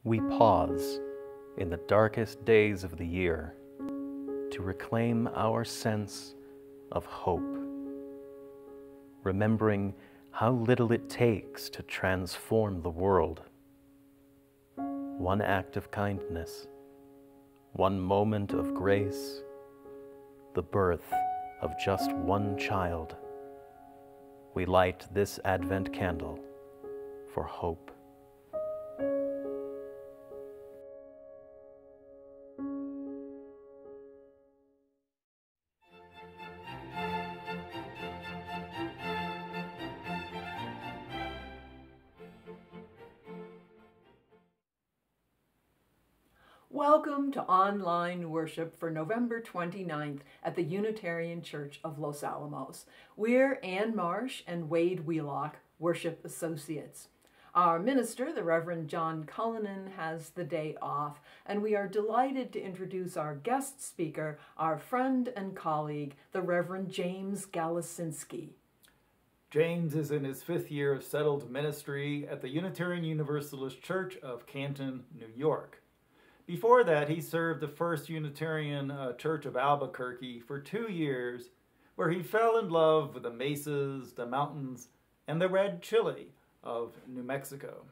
We pause in the darkest days of the year to reclaim our sense of hope, remembering how little it takes to transform the world. One act of kindness, one moment of grace, the birth of just one child. We light this Advent candle for hope. Welcome to online worship for November 29th at the Unitarian Church of Los Alamos. We're Ann Marsh and Wade Wheelock, worship associates. Our minister, the Reverend John Cullinan, has the day off, and we are delighted to introduce our guest speaker, our friend and colleague, the Reverend James Galasinski. James is in his 5th year of settled ministry at the Unitarian Universalist Church of Canton, New York. Before that, he served the First Unitarian Church of Albuquerque for 2 years, where he fell in love with the mesas, the mountains, and the red chile of New Mexico.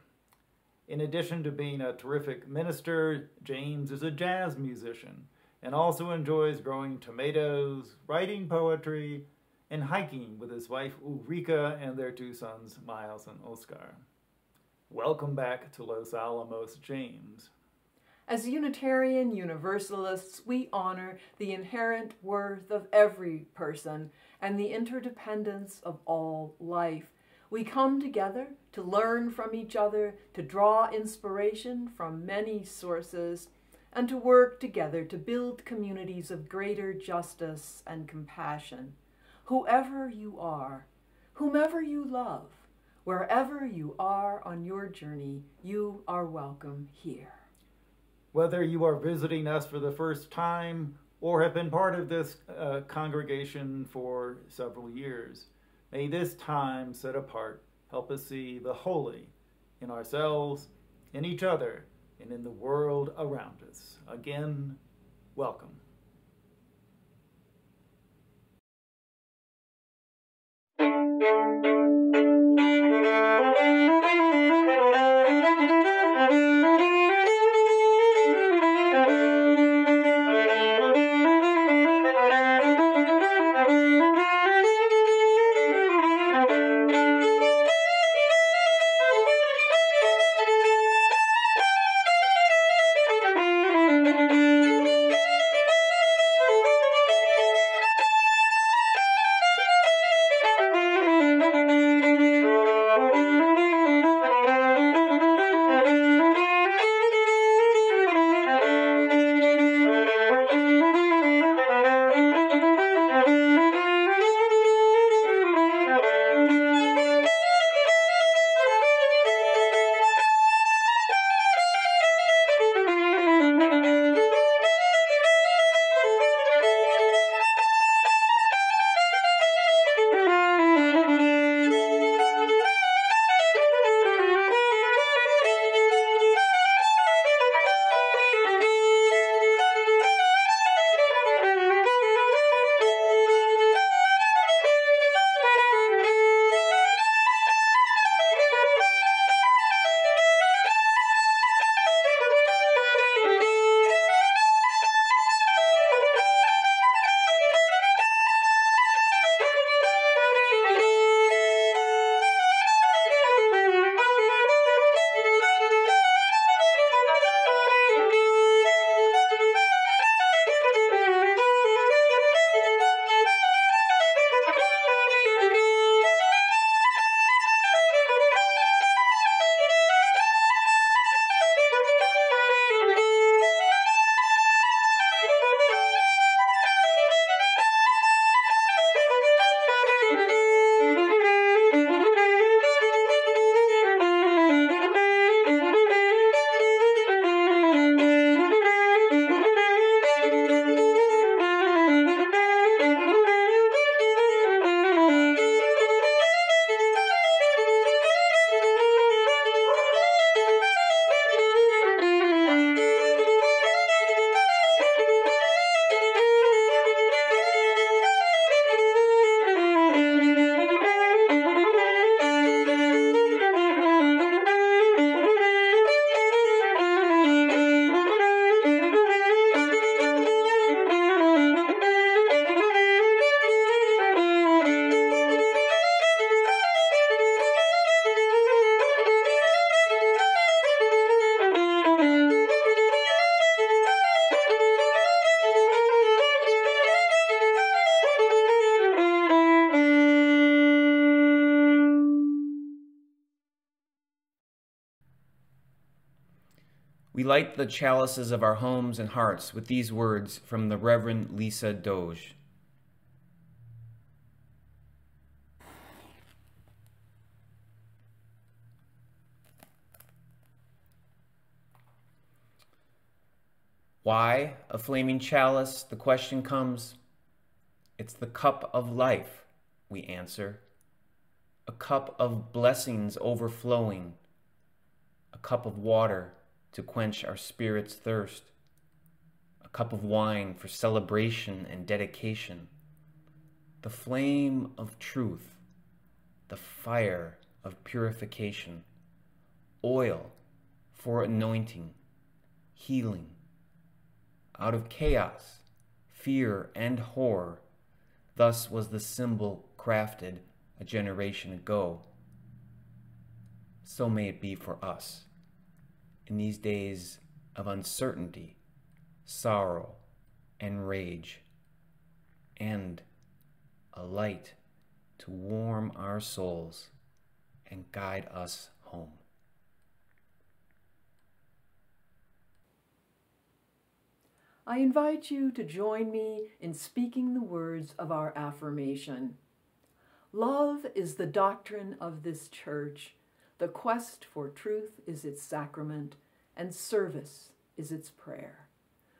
In addition to being a terrific minister, James is a jazz musician and also enjoys growing tomatoes, writing poetry, and hiking with his wife Ulrika and their 2 sons, Miles and Oscar. Welcome back to Los Alamos, James. As Unitarian Universalists, we honor the inherent worth of every person and the interdependence of all life. We come together to learn from each other, to draw inspiration from many sources, and to work together to build communities of greater justice and compassion. Whoever you are, whomever you love, wherever you are on your journey, you are welcome here. Whether you are visiting us for the first time or have been part of this congregation for several years, may this time set apart help us see the holy in ourselves, in each other, and in the world around us. Again, welcome. We light the chalices of our homes and hearts with these words from the Reverend Lisa Doge. Why a flaming chalice? The question comes. It's the cup of life, we answer. A cup of blessings overflowing. A cup of water to quench our spirit's thirst. A cup of wine for celebration and dedication. The flame of truth. The fire of purification. Oil for anointing, healing. Out of chaos, fear, and horror, thus was the symbol crafted a generation ago. So may it be for us, in these days of uncertainty, sorrow, and rage, and a light to warm our souls and guide us home. I invite you to join me in speaking the words of our affirmation. Love is the doctrine of this church. The quest for truth is its sacrament, and service is its prayer.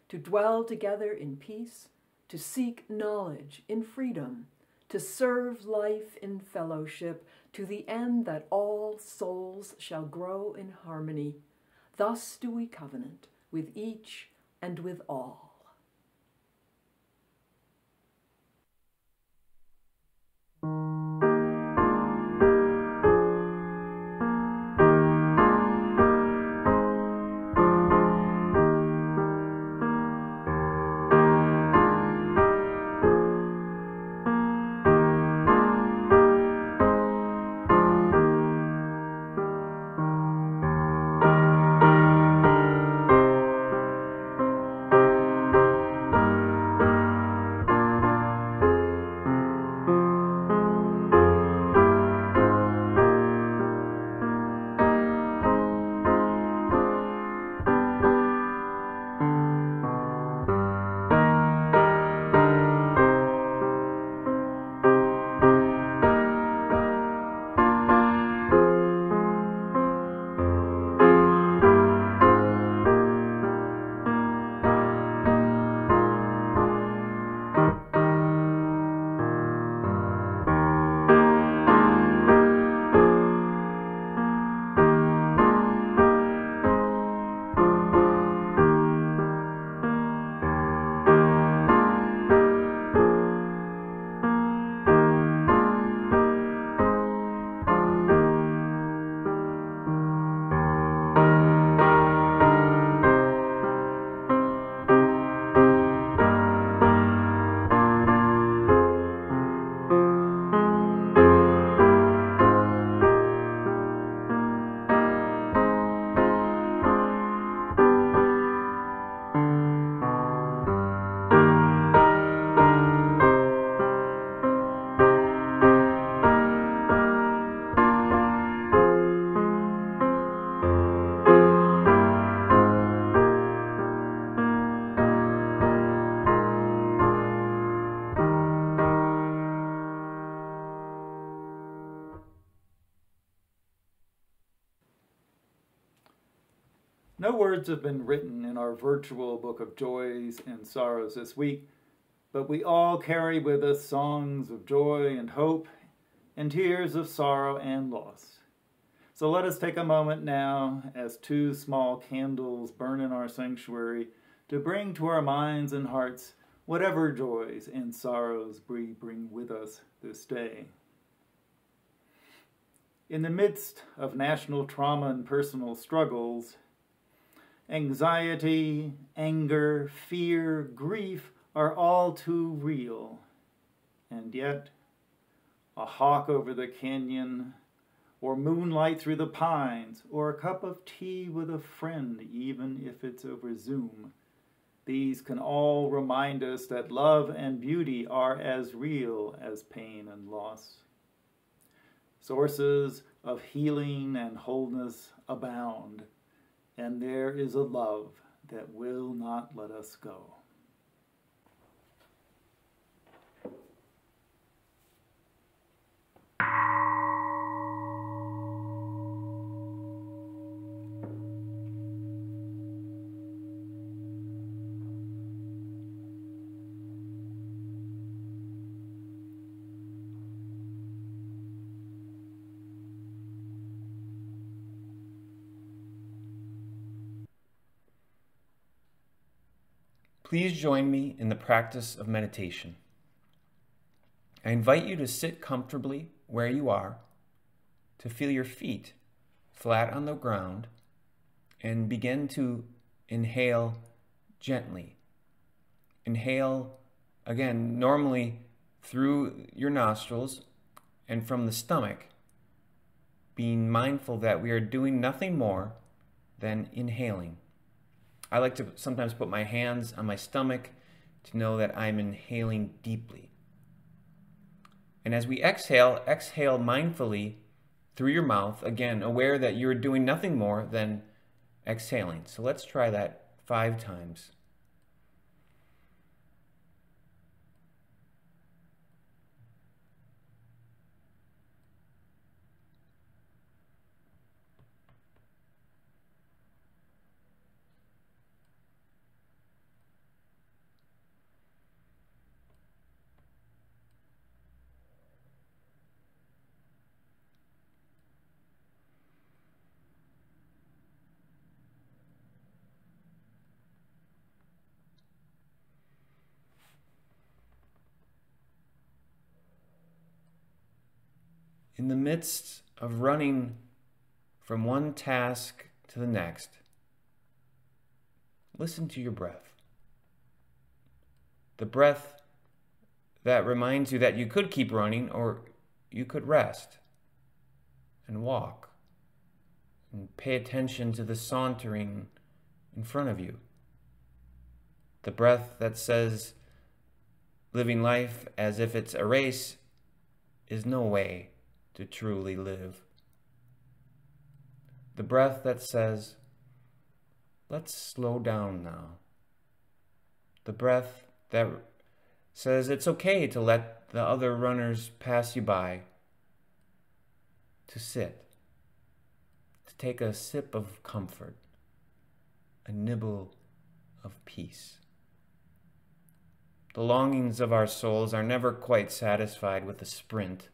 To dwell together in peace, to seek knowledge in freedom, to serve life in fellowship, to the end that all souls shall grow in harmony. Thus do we covenant with each and with all. No words have been written in our virtual book of joys and sorrows this week, but we all carry with us songs of joy and hope and tears of sorrow and loss. So let us take a moment now, as two small candles burn in our sanctuary, to bring to our minds and hearts whatever joys and sorrows we bring with us this day. In the midst of national trauma and personal struggles, anxiety, anger, fear, grief are all too real. And yet, a hawk over the canyon, or moonlight through the pines, or a cup of tea with a friend, even if it's over Zoom, these can all remind us that love and beauty are as real as pain and loss. Sources of healing and wholeness abound, and there is a love that will not let us go. Please join me in the practice of meditation. I invite you to sit comfortably where you are, to feel your feet flat on the ground, and begin to inhale gently. Inhale, again, normally through your nostrils and from the stomach, being mindful that we are doing nothing more than inhaling. I like to sometimes put my hands on my stomach to know that I'm inhaling deeply. And as we exhale, exhale mindfully through your mouth, again, aware that you're doing nothing more than exhaling. So let's try that 5 times. In the midst of running from one task to the next, listen to your breath. The breath that reminds you that you could keep running or you could rest and walk and pay attention to the sauntering in front of you. The breath that says living life as if it's a race is no way to truly live. The breath that says, let's slow down now. The breath that says it's okay to let the other runners pass you by, to sit, to take a sip of comfort, a nibble of peace. The longings of our souls are never quite satisfied with a sprint.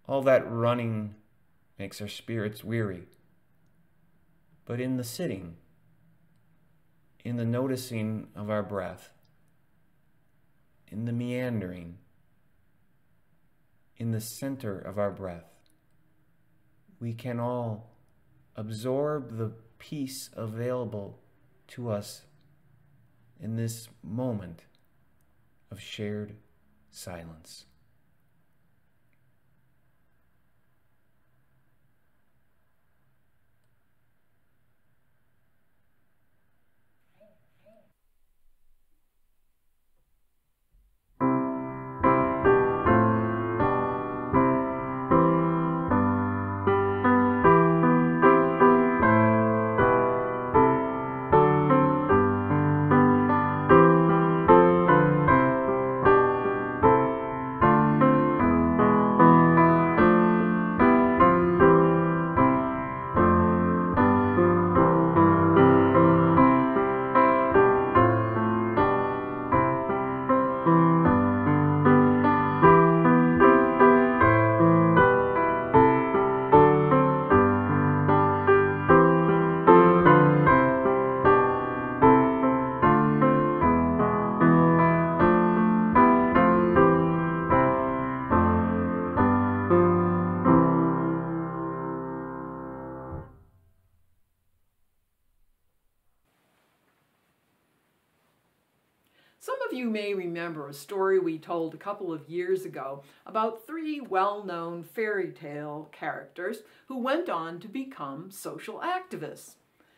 All that running makes our spirits weary. But in the sitting, in the noticing of our breath, in the meandering, in the center of our breath, we can all absorb the peace available to us in this moment of shared silence. Some of you may remember a story we told a couple of years ago about 3 well-known fairy tale characters who went on to become social activists.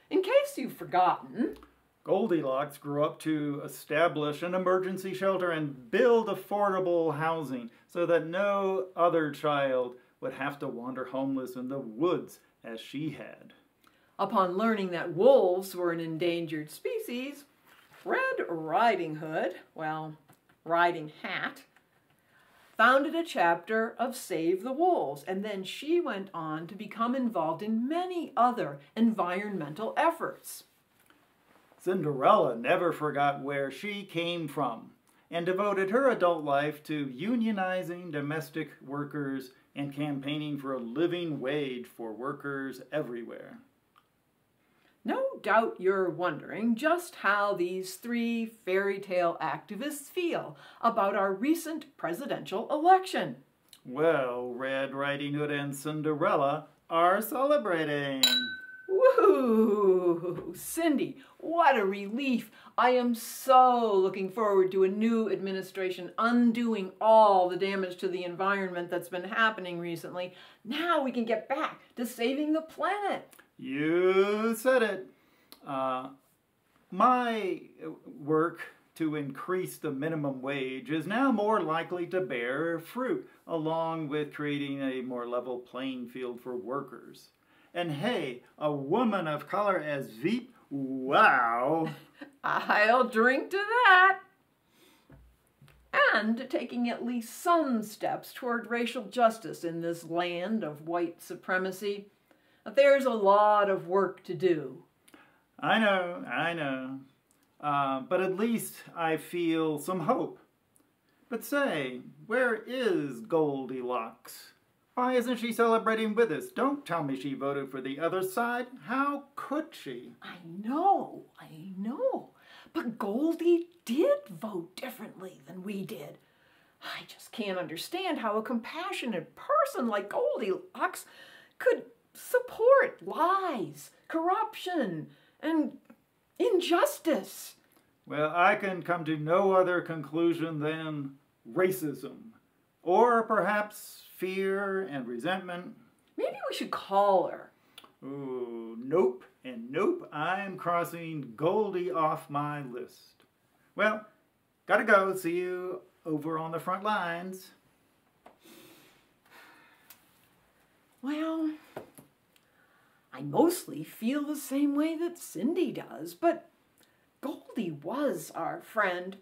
In case you've forgotten, Goldilocks grew up to establish an emergency shelter and build affordable housing so that no other child would have to wander homeless in the woods as she had. Upon learning that wolves were an endangered species, Red Riding Hood, Riding Hat, founded a chapter of Save the Wolves, and then she went on to become involved in many other environmental efforts. Cinderella never forgot where she came from and devoted her adult life to unionizing domestic workers and campaigning for a living wage for workers everywhere. No doubt you're wondering just how these three fairy tale activists feel about our recent presidential election. Well, Red Riding Hood and Cinderella are celebrating. Woo! Cindy, what a relief. I am so looking forward to a new administration undoing all the damage to the environment that's been happening recently. Now we can get back to saving the planet. You said it. My work to increase the minimum wage is now more likely to bear fruit, along with creating a more level playing field for workers. And hey, a woman of color as Veep, wow! I'll drink to that. And taking at least some steps toward racial justice in this land of white supremacy. There's a lot of work to do. I know. But at least I feel some hope. But say, where is Goldilocks? Why isn't she celebrating with us? Don't tell me she voted for the other side. How could she? I know. But Goldie did vote differently than we did. I just can't understand how a compassionate person like Goldilocks could support lies, corruption, and injustice. Well, I can come to no other conclusion than racism. Or perhaps fear and resentment. Maybe we should call her. Ooh, nope and nope. I'm crossing Goldie off my list. Well, gotta go. See you over on the front lines. Well, I mostly feel the same way that Cindy does, but Goldie was our friend.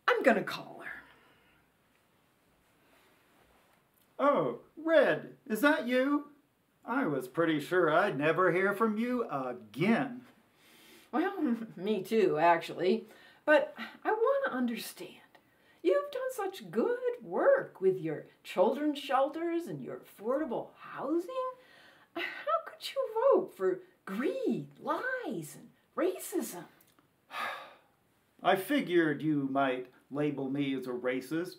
I'm gonna call her. Oh, Red, is that you? I was pretty sure I'd never hear from you again. Well, me too, actually. But I want to understand. You've done such good work with your children's shelters and your affordable housing. How could you vote for greed, lies, and racism? I figured you might label me as a racist.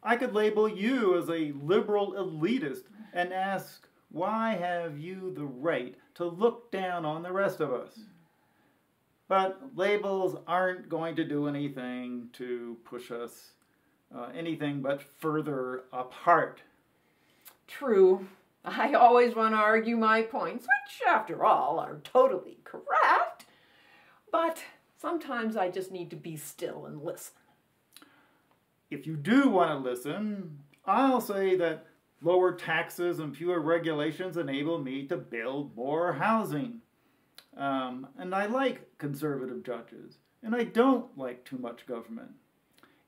I could label you as a liberal elitist and ask, why have you the right to look down on the rest of us? But labels aren't going to do anything to push us anything but further apart. True. I always want to argue my points, which, after all, are totally correct. But sometimes I just need to be still and listen. If you do want to listen, I'll say that lower taxes and fewer regulations enable me to build more housing. And I like conservative judges, and I don't like too much government.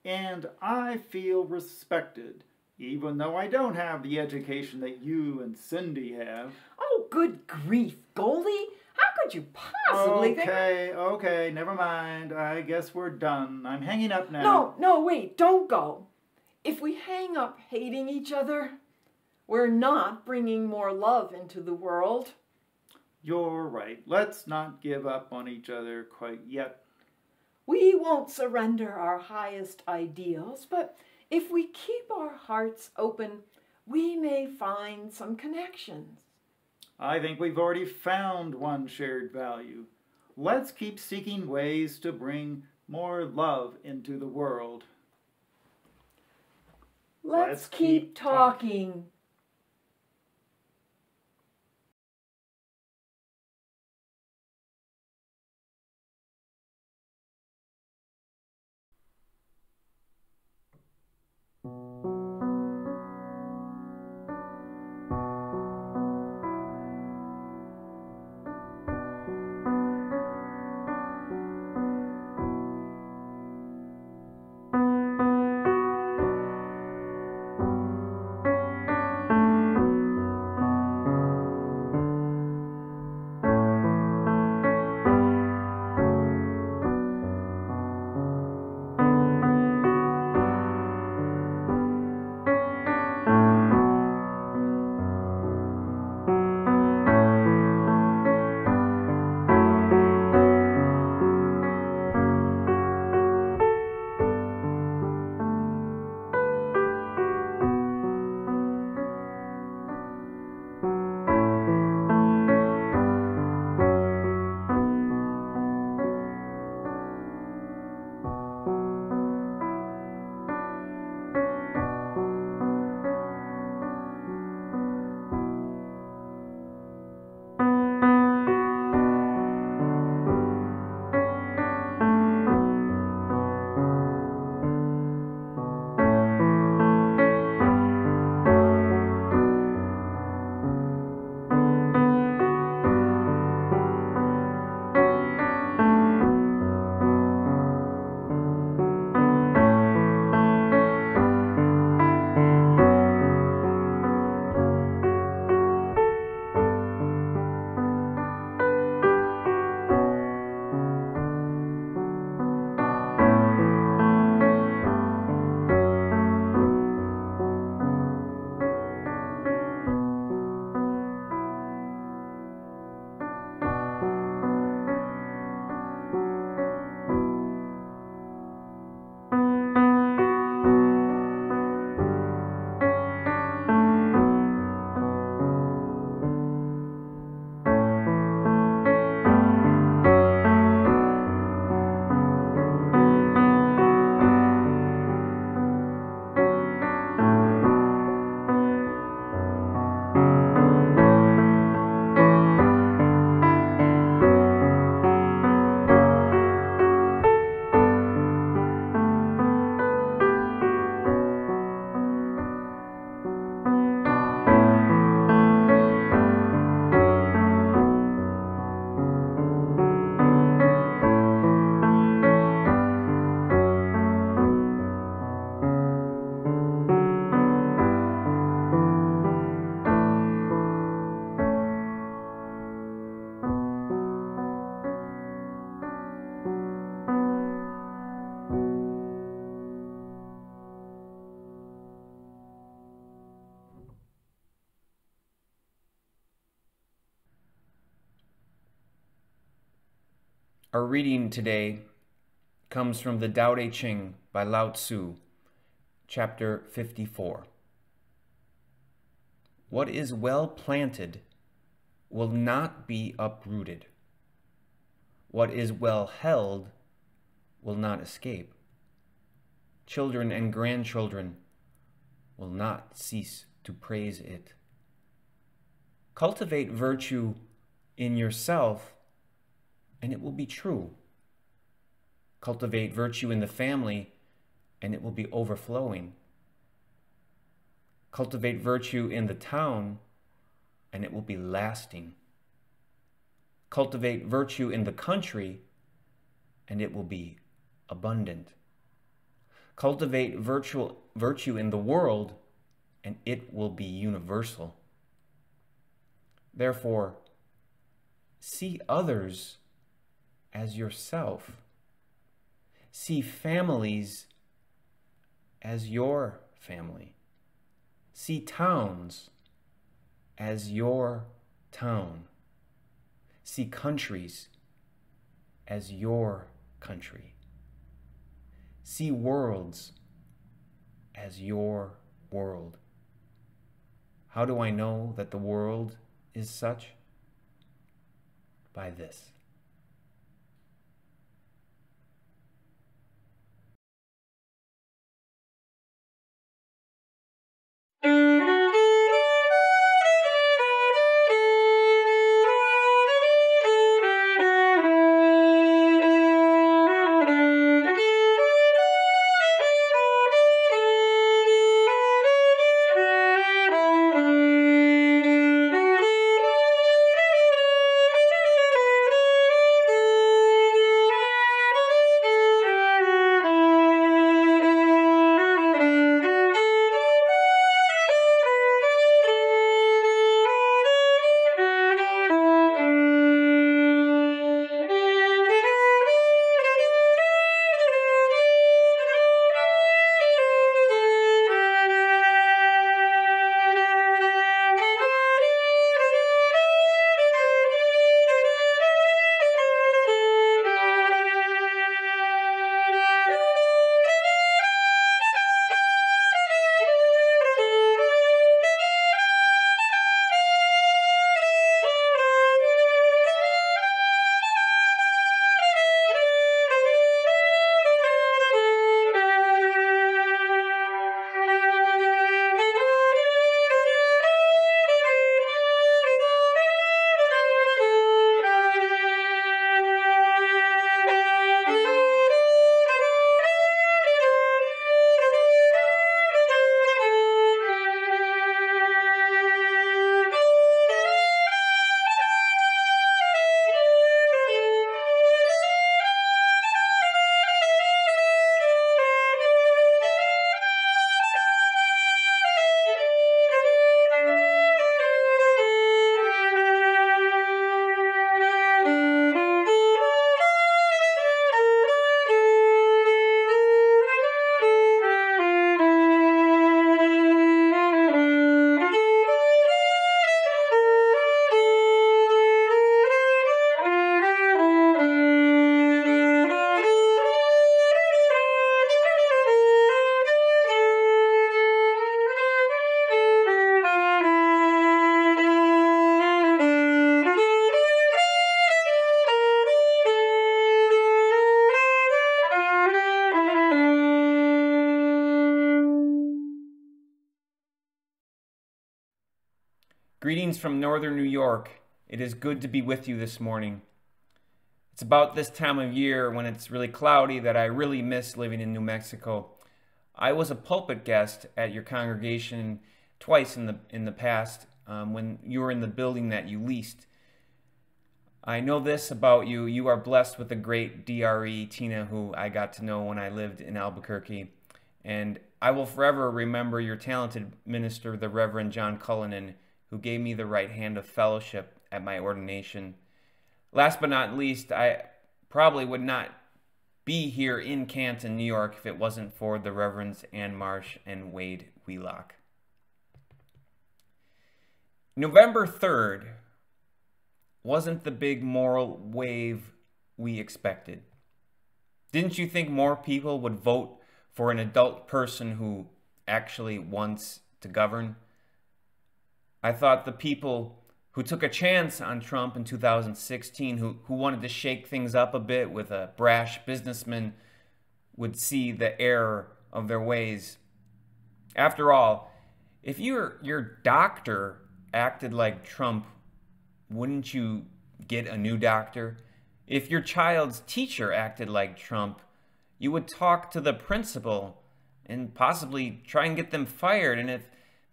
And I feel respected, even though I don't have the education that you and Cindy have. Oh, good grief, Goldie! How could you possibly think... Okay, never mind. I guess we're done. I'm hanging up now. No, wait, don't go. If we hang up hating each other, we're not bringing more love into the world. You're right. Let's not give up on each other quite yet. We won't surrender our highest ideals, but if we keep our hearts open, we may find some connections. I think we've already found one shared value. Let's keep seeking ways to bring more love into the world. Let's keep talking. Our reading today comes from the Tao Te Ching by Lao Tzu, chapter 54. What is well planted will not be uprooted. What is well held will not escape. Children and grandchildren will not cease to praise it. Cultivate virtue in yourself, and it will be true. Cultivate virtue in the family, and it will be overflowing. Cultivate virtue in the town, and it will be lasting. Cultivate virtue in the country, and it will be abundant. Cultivate virtue in the world, and it will be universal. Therefore, see others as yourself. See families as your family. See towns as your town. See countries as your country. See worlds as your world. How do I know that the world is such? By this. Greetings from northern New York. It is good to be with you this morning. It's about this time of year when it's really cloudy that I really miss living in New Mexico. I was a pulpit guest at your congregation twice in the past when you were in the building that you leased. I know this about you. You are blessed with a great DRE, Tina, who I got to know when I lived in Albuquerque. And I will forever remember your talented minister, the Reverend John Cullinan, who gave me the right hand of fellowship at my ordination. Last but not least, I probably would not be here in Canton, New York, if it wasn't for the Reverends Ann Marsh and Wade Wheelock. November 3rd wasn't the big moral wave we expected. Didn't you think more people would vote for an adult person who actually wants to govern? I thought the people who took a chance on Trump in 2016, who wanted to shake things up a bit with a brash businessman, would see the error of their ways. After all, if your doctor acted like Trump, wouldn't you get a new doctor? If your child's teacher acted like Trump, you would talk to the principal and possibly try and get them fired. And if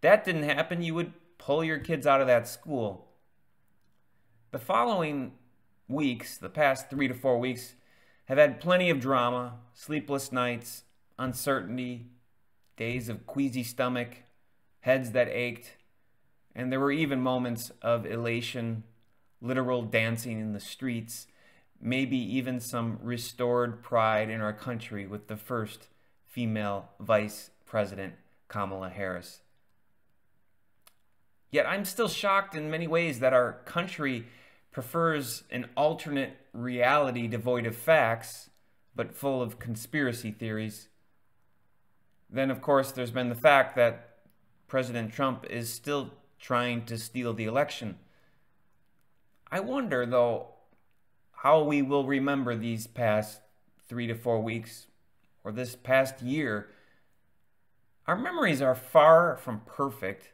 that didn't happen, you would pull your kids out of that school. The following weeks, the past 3 to 4 weeks, have had plenty of drama, sleepless nights, uncertainty, days of queasy stomach, heads that ached, and there were even moments of elation, literal dancing in the streets, maybe even some restored pride in our country with the first female Vice President, Kamala Harris. Yet I'm still shocked in many ways that our country prefers an alternate reality devoid of facts, but full of conspiracy theories. Then, of course, there's been the fact that President Trump is still trying to steal the election. I wonder, though, how we will remember these past 3 to 4 weeks, or this past year. Our memories are far from perfect.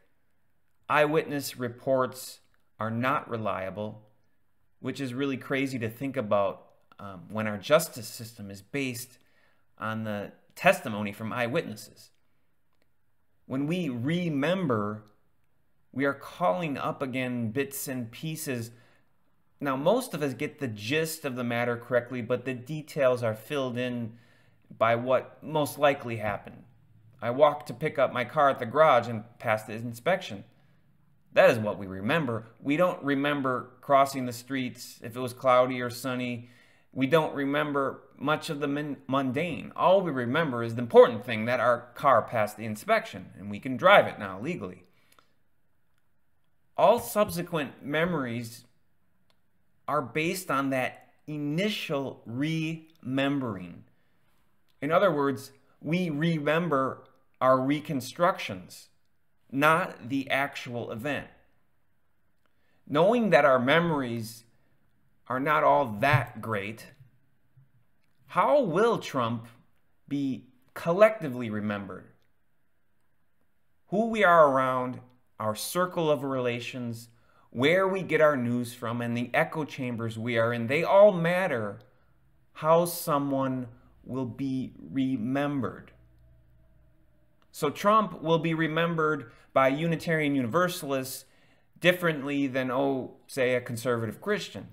Eyewitness reports are not reliable, which is really crazy to think about when our justice system is based on the testimony from eyewitnesses. When we remember, we are calling up again bits and pieces. Now, most of us get the gist of the matter correctly, but the details are filled in by what most likely happened. I walked to pick up my car at the garage and passed the inspection. That is what we remember. We don't remember crossing the streets if it was cloudy or sunny. We don't remember much of the mundane. All we remember is the important thing, that our car passed the inspection and we can drive it now legally. All subsequent memories are based on that initial remembering. In other words, we remember our reconstructions, not the actual event. Knowing that our memories are not all that great, how will Trump be collectively remembered? Who we are around, our circle of relations, where we get our news from, and the echo chambers we are in, they all matter how someone will be remembered. So Trump will be remembered by Unitarian Universalists differently than, say, a conservative Christian.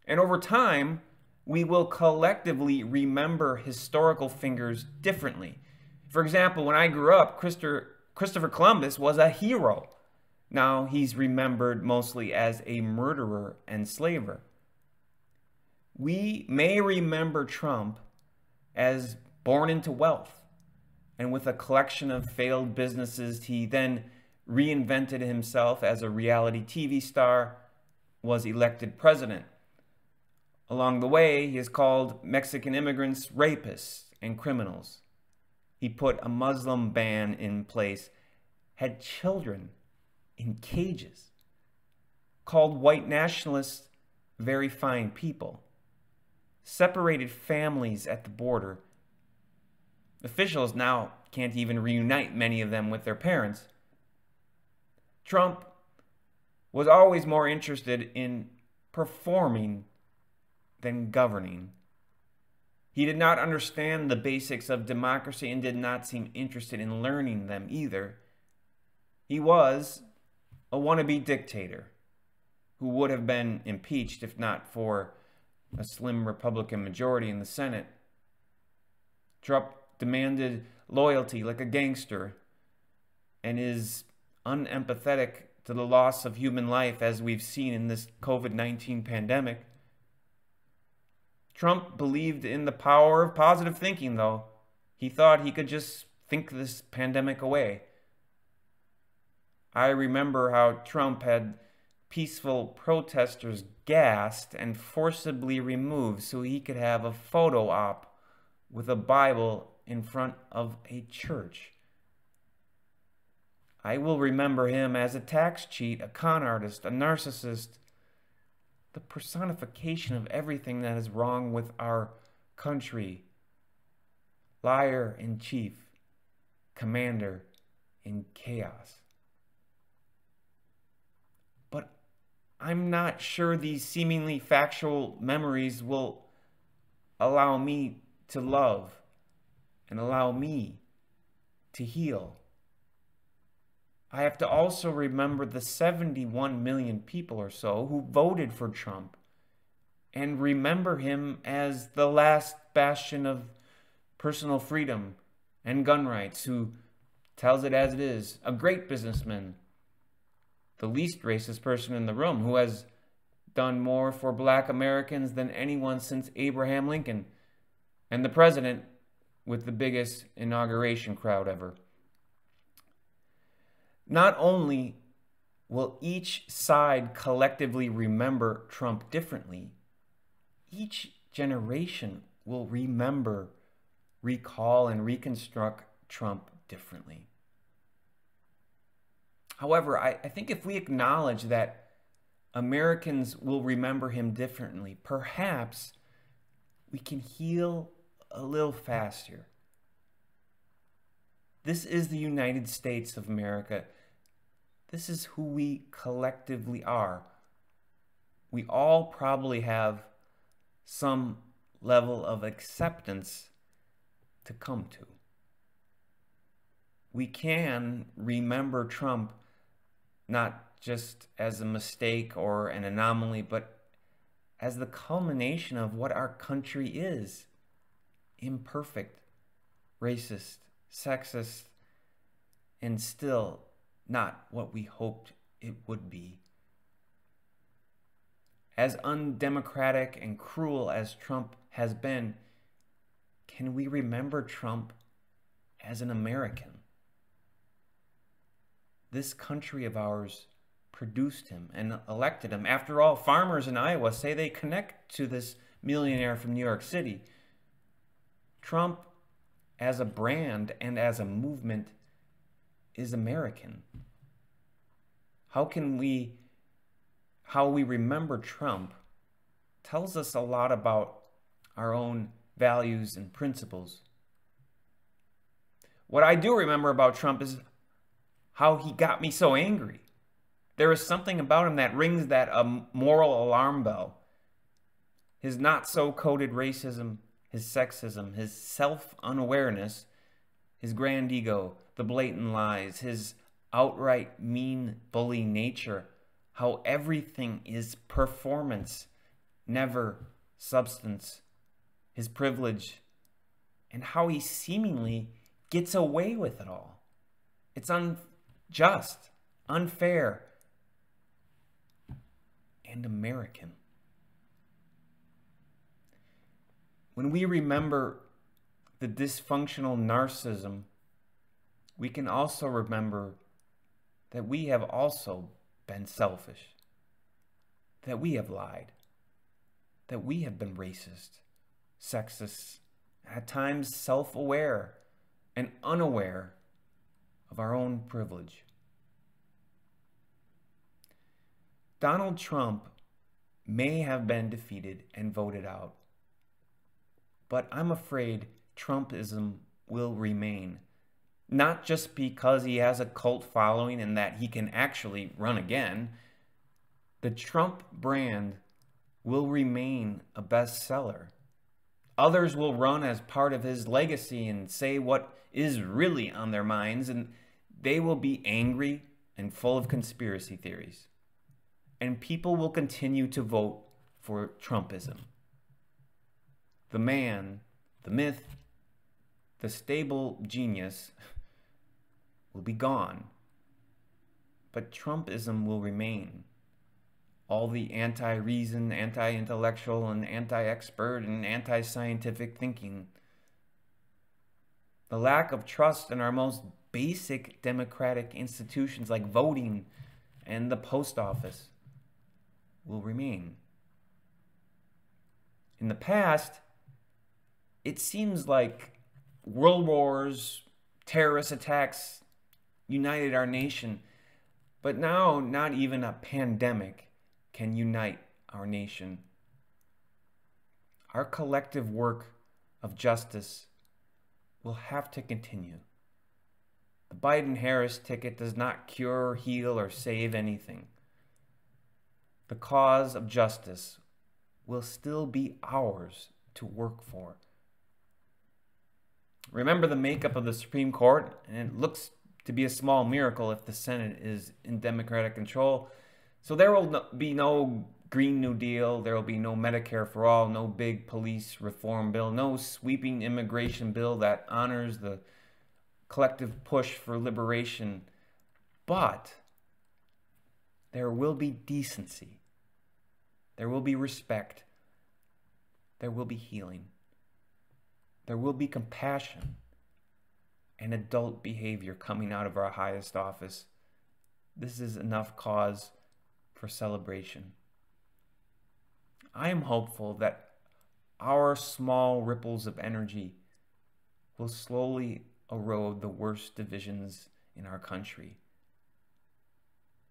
And over time, we will collectively remember historical figures differently. For example, when I grew up, Christopher Columbus was a hero. Now he's remembered mostly as a murderer and slaver. We may remember Trump as born into wealth, and with a collection of failed businesses, he then reinvented himself as a reality TV star, was elected president. Along the way, he has called Mexican immigrants rapists and criminals. He put a Muslim ban in place, had children in cages, called white nationalists very fine people, separated families at the border. Officials now can't even reunite many of them with their parents. Trump was always more interested in performing than governing. He did not understand the basics of democracy and did not seem interested in learning them either. He was a wannabe dictator who would have been impeached if not for a slim Republican majority in the Senate. Trump demanded loyalty like a gangster and is unempathetic to the loss of human life, as we've seen in this COVID-19 pandemic. Trump believed in the power of positive thinking, though. He thought he could just think this pandemic away. I remember how Trump had peaceful protesters gassed and forcibly removed so he could have a photo op with a Bible in front of a church. I will remember him as a tax cheat, a con artist, a narcissist, the personification of everything that is wrong with our country. Liar in chief, commander in chaos. But I'm not sure these seemingly factual memories will allow me to love and allow me to heal. I have to also remember the 71 million people or so who voted for Trump and remember him as the last bastion of personal freedom and gun rights, who tells it as it is, a great businessman, the least racist person in the room, who has done more for black Americans than anyone since Abraham Lincoln, and the president with the biggest inauguration crowd ever. Not only will each side collectively remember Trump differently, each generation will remember, recall, and reconstruct Trump differently. However, I think if we acknowledge that Americans will remember him differently, perhaps we can heal a little faster. This is the United States of America. This is who we collectively are. We all probably have some level of acceptance to come to. We can remember Trump not just as a mistake or an anomaly, but as the culmination of what our country is. Imperfect, racist, sexist, and still not what we hoped it would be. As undemocratic and cruel as Trump has been, can we remember Trump as an American? This country of ours produced him and elected him. After all, farmers in Iowa say they connect to this millionaire from New York City. Trump, as a brand and as a movement, is American. How we remember Trump tells us a lot about our own values and principles. What I do remember about Trump is how he got me so angry. There is something about him that rings that moral alarm bell. His not-so-coded racism, his sexism, his self-unawareness, his grand ego, the blatant lies, his outright mean bully nature, how everything is performance, never substance, his privilege, and how he seemingly gets away with it all. It's unjust, unfair, and American. When we remember the dysfunctional narcissism, we can also remember that we have also been selfish, that we have lied, that we have been racist, sexist, at times self-aware and unaware of our own privilege. Donald Trump may have been defeated and voted out, but I'm afraid Trumpism will remain. Not just because he has a cult following and that he can actually run again. The Trump brand will remain a bestseller. Others will run as part of his legacy and say what is really on their minds, and they will be angry and full of conspiracy theories. And people will continue to vote for Trumpism. The man, the myth, the stable genius will be gone. But Trumpism will remain. All the anti-reason, anti-intellectual, and anti-expert, and anti-scientific thinking. The lack of trust in our most basic democratic institutions like voting and the post office. will remain. In the past, it seems like world wars, terrorist attacks united our nation, but now not even a pandemic can unite our nation. Our collective work of justice will have to continue. The Biden-Harris ticket does not cure, heal, or save anything. The cause of justice will still be ours to work for. Remember the makeup of the Supreme Court, and it looks to be a small miracle if the Senate is in Democratic control. So there will be no Green New Deal, there will be no Medicare for all, no big police reform bill, no sweeping immigration bill that honors the collective push for liberation. But there will be decency, there will be respect, there will be healing, there will be compassion and adult behavior coming out of our highest office. This is enough cause for celebration. I am hopeful that our small ripples of energy will slowly erode the worst divisions in our country.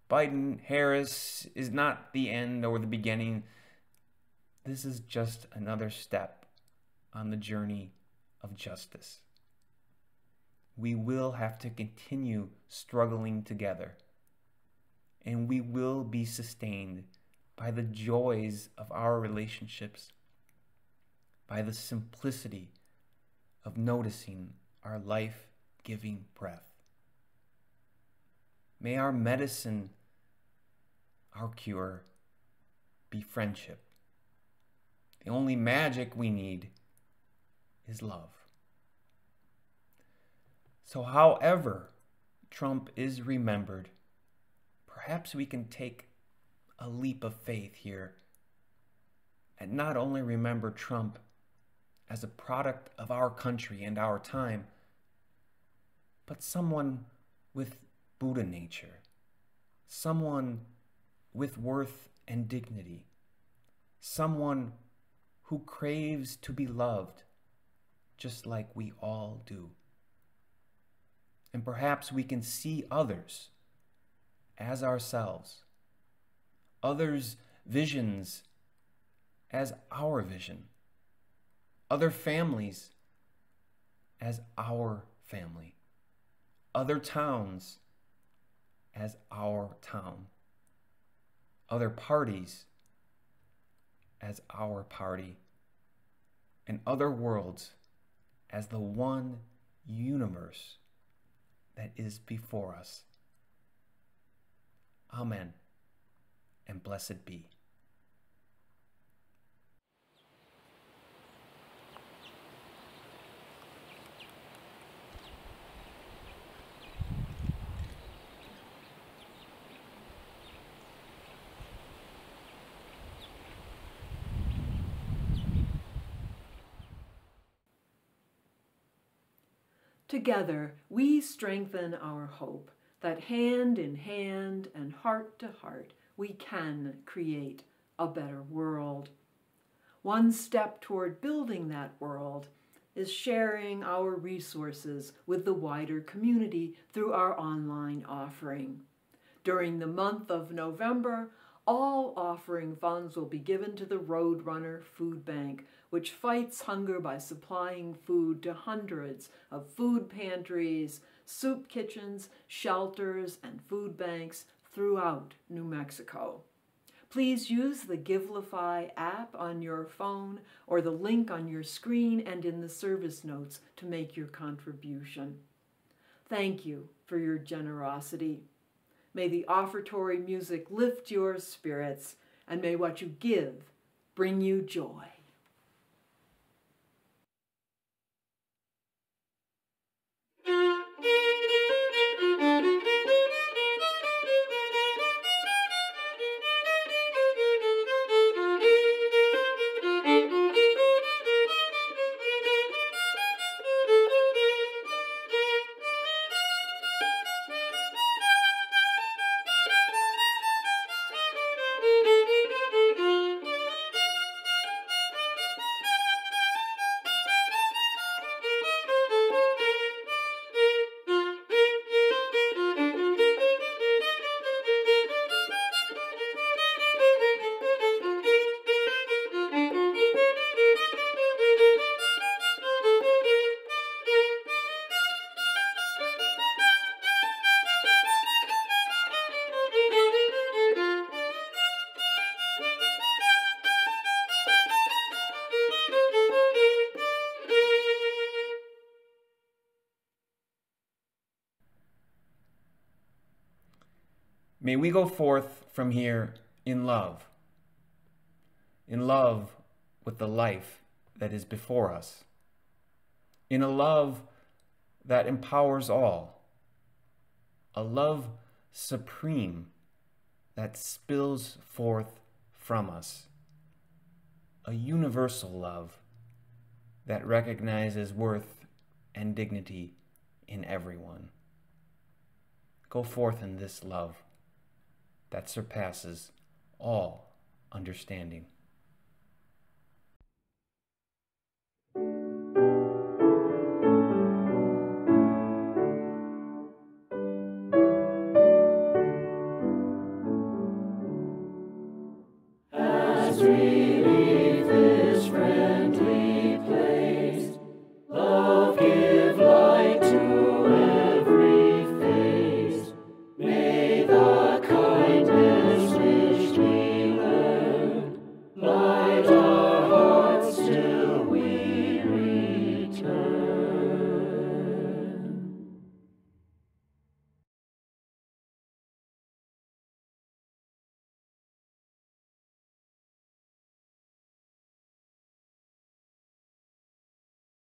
Biden-Harris is not the end or the beginning. This is just another step on the journey of justice. We will have to continue struggling together, and we will be sustained by the joys of our relationships, by the simplicity of noticing our life-giving breath. May our medicine, our cure, be friendship. The only magic we need is love. So however Trump is remembered, perhaps we can take a leap of faith here and not only remember Trump as a product of our country and our time, but someone with Buddha nature, someone with worth and dignity, someone who craves to be loved just like we all do. And perhaps we can see others as ourselves, others' visions as our vision, other families as our family, other towns as our town, other parties as our party, and other worlds as the one universe that is before us. Amen, and blessed be. Together, we strengthen our hope that hand in hand and heart to heart, we can create a better world. One step toward building that world is sharing our resources with the wider community through our online offering. During the month of November, all offering funds will be given to the Roadrunner Food Bank, which fights hunger by supplying food to hundreds of food pantries, soup kitchens, shelters, and food banks throughout New Mexico. Please use the Givelify app on your phone or the link on your screen and in the service notes to make your contribution. Thank you for your generosity. May the offertory music lift your spirits, and may what you give bring you joy. May we go forth from here in love with the life that is before us, in a love that empowers all, a love supreme that spills forth from us, a universal love that recognizes worth and dignity in everyone. Go forth in this love that surpasses all understanding. As we